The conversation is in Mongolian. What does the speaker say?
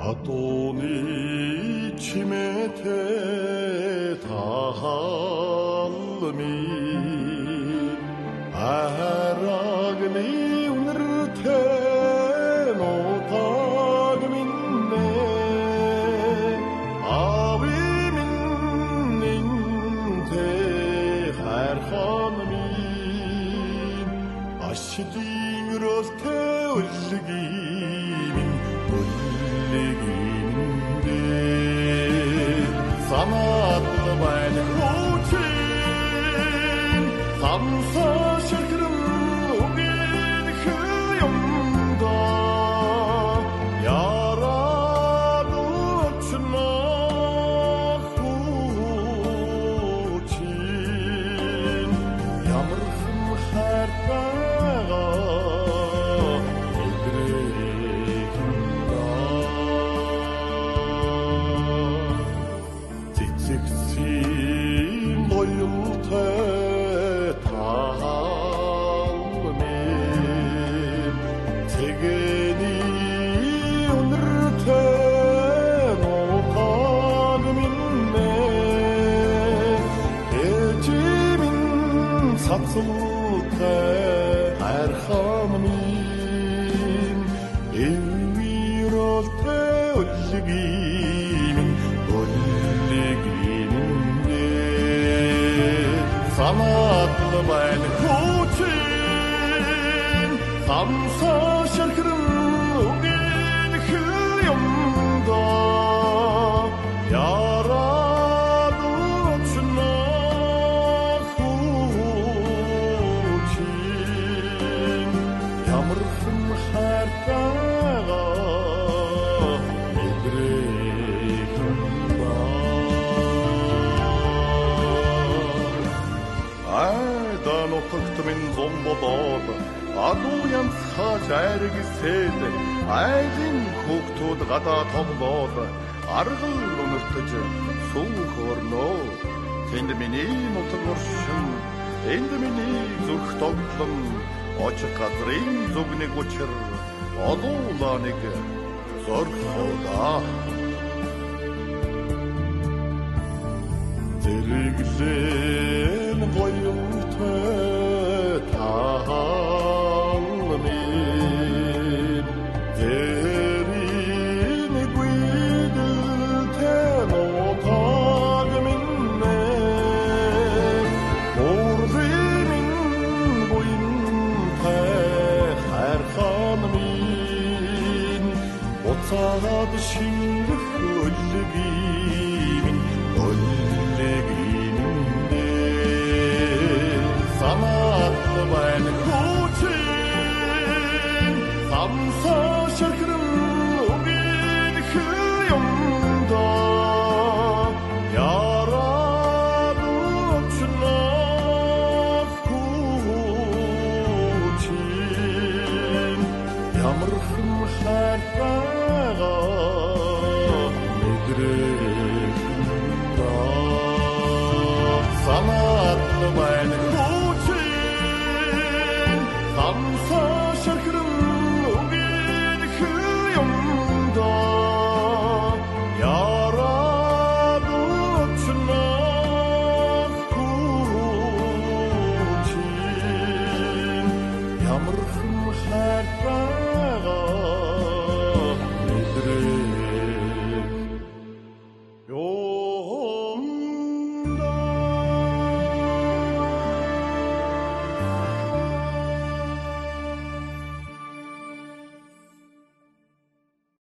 Адууны чимээтэй таалмын арагны үнэртэй нотаг минь ави минь хайрхан минь ашидын өрөөлтэй үлгий санаадлы байна хүчин самсаа ширхрэн үгэн хöyөмдө яраад өчнө хүчин ямархан хайртайгаа Сацултай хайрхан минь эвиролтэй үлгий минь санаадлы байна хүчин самсаа ширхрэн үгэн хöyөмдө яраад өчнө хүчин ямархан хайртайгаа Нутагтмын зомбодоод адуу янцхаж айргисээд айлын хүүхдүүд гадаа тоглоод аргал өнөртөж сүүх орноо тэнд миний нутаг оршин энд миний зүрх тоглон очих газрын зүгнэг учир олуулаа нэг зорхоодаа зэрэглэн гоёмтой таалмын зэрийн гүйдэлтэй нотаг минь морзын буянтай хайрхан минь уцаад шингэх үлгий минь санаадлы байна хүчин самсаа ширхрэн үгэн хöyөмдө яраад өчнө хүчин ямархан хайртайгаа санаадлы байна самсаа ширхрэн үгэн хöyөмдө яраад өчнө хүчин ямархан хайртай